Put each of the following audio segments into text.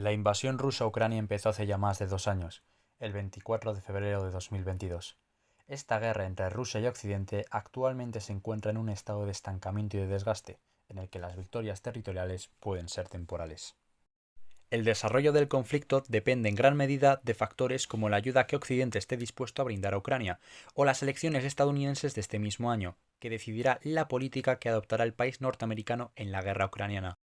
La invasión rusa a Ucrania empezó hace ya más de 2 años, el 24 de febrero de 2022. Esta guerra entre Rusia y Occidente actualmente se encuentra en un estado de estancamiento y de desgaste, en el que las victorias territoriales pueden ser temporales. El desarrollo del conflicto depende en gran medida de factores como la ayuda que Occidente esté dispuesto a brindar a Ucrania, o las elecciones estadounidenses de este mismo año, que decidirá la política que adoptará el país norteamericano en la guerra ucraniana.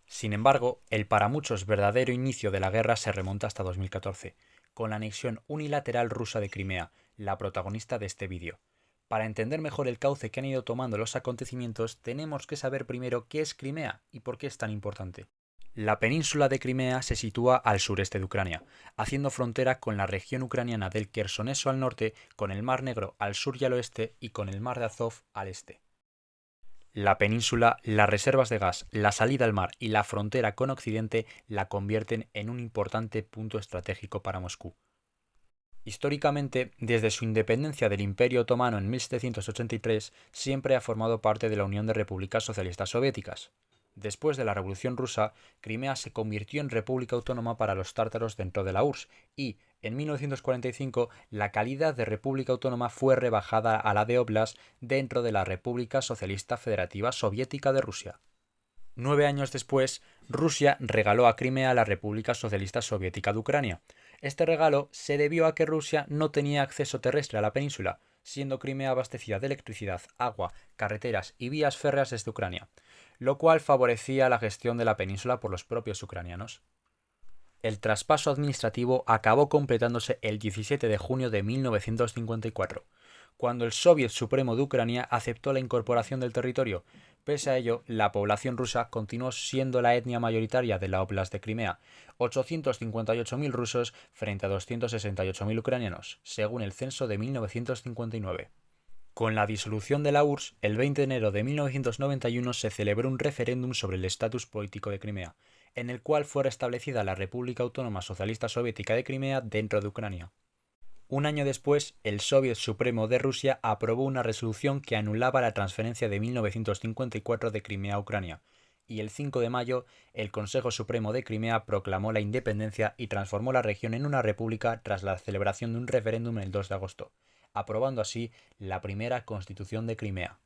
Sin embargo, el para muchos verdadero inicio de la guerra se remonta hasta 2014, con la anexión unilateral rusa de Crimea, la protagonista de este vídeo. Para entender mejor el cauce que han ido tomando los acontecimientos, tenemos que saber primero qué es Crimea y por qué es tan importante. La península de Crimea se sitúa al sureste de Ucrania, haciendo frontera con la región ucraniana del Quersoneso al norte, con el Mar Negro al sur y al oeste y con el Mar de Azov al este. La península, las reservas de gas, la salida al mar y la frontera con Occidente la convierten en un importante punto estratégico para Moscú. Históricamente, desde su independencia del Imperio Otomano en 1783, siempre ha formado parte de la Unión de Repúblicas Socialistas Soviéticas. Después de la Revolución Rusa, Crimea se convirtió en república autónoma para los tártaros dentro de la URSS y, en 1945, la calidad de república autónoma fue rebajada a la de oblast dentro de la República Socialista Federativa Soviética de Rusia. 9 años después, Rusia regaló a Crimea a la República Socialista Soviética de Ucrania. Este regalo se debió a que Rusia no tenía acceso terrestre a la península, siendo Crimea abastecida de electricidad, agua, carreteras y vías férreas desde Ucrania, lo cual favorecía la gestión de la península por los propios ucranianos. El traspaso administrativo acabó completándose el 17 de junio de 1954, cuando el Soviet Supremo de Ucrania aceptó la incorporación del territorio. Pese a ello, la población rusa continuó siendo la etnia mayoritaria de la Oblast de Crimea, 858.000 rusos frente a 268.000 ucranianos, según el censo de 1959. Con la disolución de la URSS, el 20 de enero de 1991 se celebró un referéndum sobre el estatus político de Crimea, en el cual fue restablecida la República Autónoma Socialista Soviética de Crimea dentro de Ucrania. Un año después, el Soviet Supremo de Rusia aprobó una resolución que anulaba la transferencia de 1954 de Crimea a Ucrania, y el 5 de mayo, el Consejo Supremo de Crimea proclamó la independencia y transformó la región en una república tras la celebración de un referéndum el 2 de agosto, aprobando así la primera Constitución de Crimea.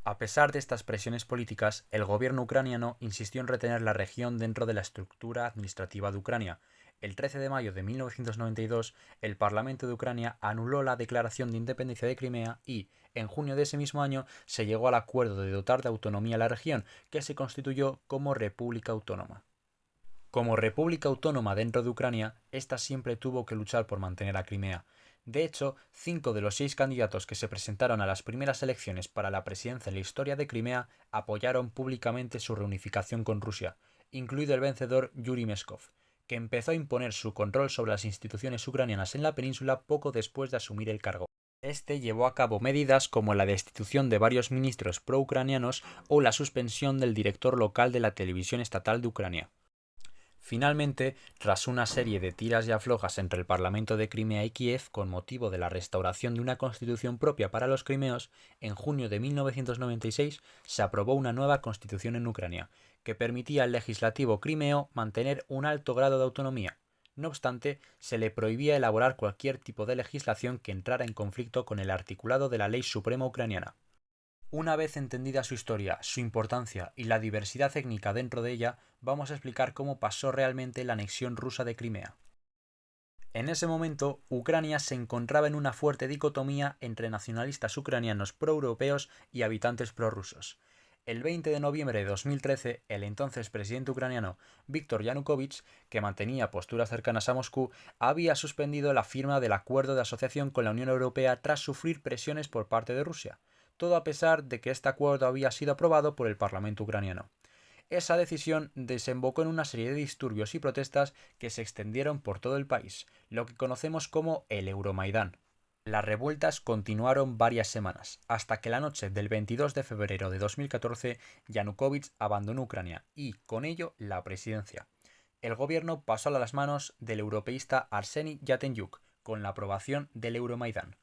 A pesar de estas presiones políticas, el gobierno ucraniano insistió en retener la región dentro de la estructura administrativa de Ucrania. El 13 de mayo de 1992, el Parlamento de Ucrania anuló la declaración de independencia de Crimea y, en junio de ese mismo año, se llegó al acuerdo de dotar de autonomía a la región, que se constituyó como República Autónoma. Como república autónoma dentro de Ucrania, esta siempre tuvo que luchar por mantener a Crimea. De hecho, 5 de los 6 candidatos que se presentaron a las primeras elecciones para la presidencia en la historia de Crimea apoyaron públicamente su reunificación con Rusia, incluido el vencedor Yuri Meskov, que empezó a imponer su control sobre las instituciones ucranianas en la península poco después de asumir el cargo. Este llevó a cabo medidas como la destitución de varios ministros pro-ucranianos o la suspensión del director local de la televisión estatal de Ucrania. Finalmente, tras una serie de tiras y aflojas entre el Parlamento de Crimea y Kiev con motivo de la restauración de una constitución propia para los crimeos, en junio de 1996 se aprobó una nueva constitución en Ucrania, que permitía al legislativo crimeo mantener un alto grado de autonomía. No obstante, se le prohibía elaborar cualquier tipo de legislación que entrara en conflicto con el articulado de la ley suprema ucraniana. Una vez entendida su historia, su importancia y la diversidad étnica dentro de ella, vamos a explicar cómo pasó realmente la anexión rusa de Crimea. En ese momento, Ucrania se encontraba en una fuerte dicotomía entre nacionalistas ucranianos proeuropeos y habitantes prorrusos. El 20 de noviembre de 2013, el entonces presidente ucraniano Viktor Yanukovych, que mantenía posturas cercanas a Moscú, había suspendido la firma del acuerdo de asociación con la Unión Europea tras sufrir presiones por parte de Rusia, todo a pesar de que este acuerdo había sido aprobado por el Parlamento ucraniano. Esa decisión desembocó en una serie de disturbios y protestas que se extendieron por todo el país, lo que conocemos como el Euromaidán. Las revueltas continuaron varias semanas, hasta que la noche del 22 de febrero de 2014 Yanukovych abandonó Ucrania y, con ello, la presidencia. El gobierno pasó a las manos del europeísta Arseniy Yatsenyuk, con la aprobación del Euromaidán.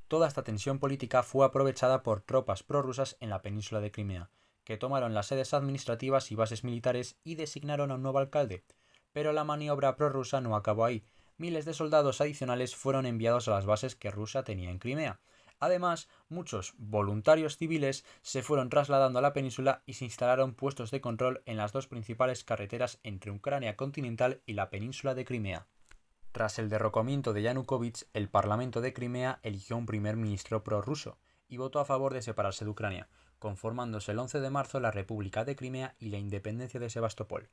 Toda esta tensión política fue aprovechada por tropas prorrusas en la península de Crimea, que tomaron las sedes administrativas y bases militares y designaron a un nuevo alcalde. Pero la maniobra prorrusa no acabó ahí. Miles de soldados adicionales fueron enviados a las bases que Rusia tenía en Crimea. Además, muchos voluntarios civiles se fueron trasladando a la península y se instalaron puestos de control en las dos principales carreteras entre Ucrania continental y la península de Crimea. Tras el derrocamiento de Yanukovych, el Parlamento de Crimea eligió un primer ministro prorruso y votó a favor de separarse de Ucrania, conformándose el 11 de marzo la República de Crimea y la independencia de Sebastopol.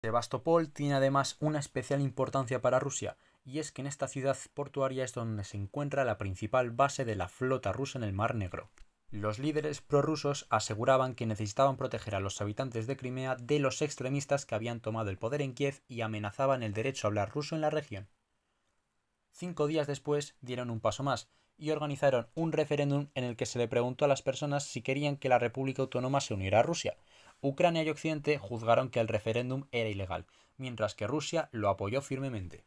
Sebastopol tiene además una especial importancia para Rusia, y es que en esta ciudad portuaria es donde se encuentra la principal base de la flota rusa en el Mar Negro. Los líderes prorrusos aseguraban que necesitaban proteger a los habitantes de Crimea de los extremistas que habían tomado el poder en Kiev y amenazaban el derecho a hablar ruso en la región. 5 días después dieron un paso más y organizaron un referéndum en el que se le preguntó a las personas si querían que la República Autónoma se uniera a Rusia. Ucrania y Occidente juzgaron que el referéndum era ilegal, mientras que Rusia lo apoyó firmemente.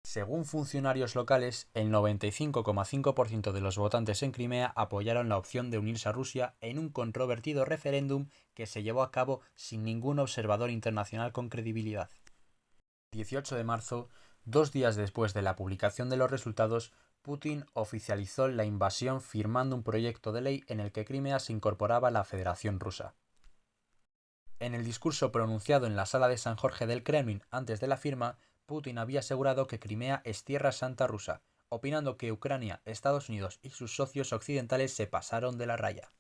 Según funcionarios locales, el 95,5% de los votantes en Crimea apoyaron la opción de unirse a Rusia en un controvertido referéndum que se llevó a cabo sin ningún observador internacional con credibilidad. 18 de marzo, 2 días después de la publicación de los resultados, Putin oficializó la invasión firmando un proyecto de ley en el que Crimea se incorporaba a la Federación Rusa. En el discurso pronunciado en la sala de San Jorge del Kremlin antes de la firma, Putin había asegurado que Crimea es tierra santa rusa, opinando que Ucrania, Estados Unidos y sus socios occidentales se pasaron de la raya.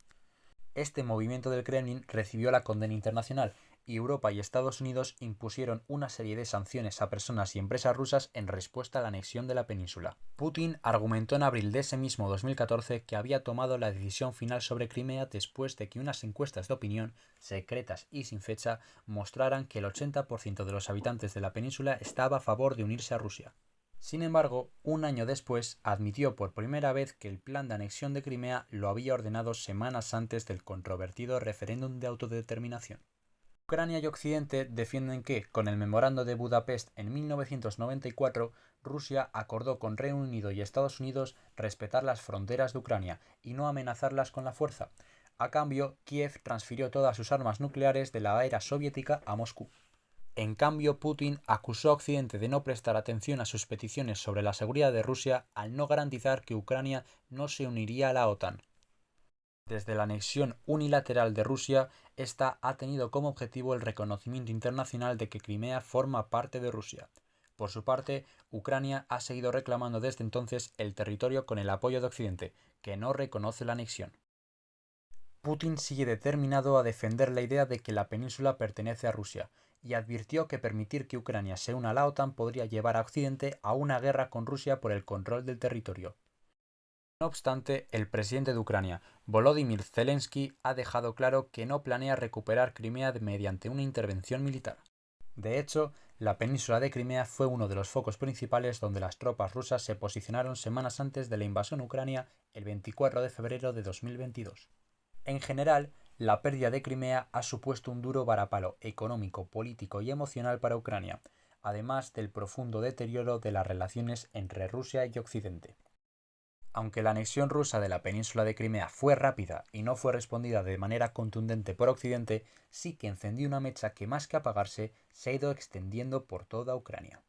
Este movimiento del Kremlin recibió la condena internacional y Europa y Estados Unidos impusieron una serie de sanciones a personas y empresas rusas en respuesta a la anexión de la península. Putin argumentó en abril de ese mismo 2014 que había tomado la decisión final sobre Crimea después de que unas encuestas de opinión, secretas y sin fecha, mostraran que el 80% de los habitantes de la península estaba a favor de unirse a Rusia. Sin embargo, un año después admitió por primera vez que el plan de anexión de Crimea lo había ordenado semanas antes del controvertido referéndum de autodeterminación. Ucrania y Occidente defienden que, con el Memorando de Budapest en 1994, Rusia acordó con Reino Unido y Estados Unidos respetar las fronteras de Ucrania y no amenazarlas con la fuerza. A cambio, Kiev transfirió todas sus armas nucleares de la era soviética a Moscú. En cambio, Putin acusó a Occidente de no prestar atención a sus peticiones sobre la seguridad de Rusia al no garantizar que Ucrania no se uniría a la OTAN. Desde la anexión unilateral de Rusia, esta ha tenido como objetivo el reconocimiento internacional de que Crimea forma parte de Rusia. Por su parte, Ucrania ha seguido reclamando desde entonces el territorio con el apoyo de Occidente, que no reconoce la anexión. Putin sigue determinado a defender la idea de que la península pertenece a Rusia, y advirtió que permitir que Ucrania se una a la OTAN podría llevar a Occidente a una guerra con Rusia por el control del territorio. No obstante, el presidente de Ucrania, Volodymyr Zelensky, ha dejado claro que no planea recuperar Crimea mediante una intervención militar. De hecho, la península de Crimea fue uno de los focos principales donde las tropas rusas se posicionaron semanas antes de la invasión a Ucrania el 24 de febrero de 2022. En general, la pérdida de Crimea ha supuesto un duro varapalo económico, político y emocional para Ucrania, además del profundo deterioro de las relaciones entre Rusia y Occidente. Aunque la anexión rusa de la península de Crimea fue rápida y no fue respondida de manera contundente por Occidente, sí que encendió una mecha que más que apagarse se ha ido extendiendo por toda Ucrania.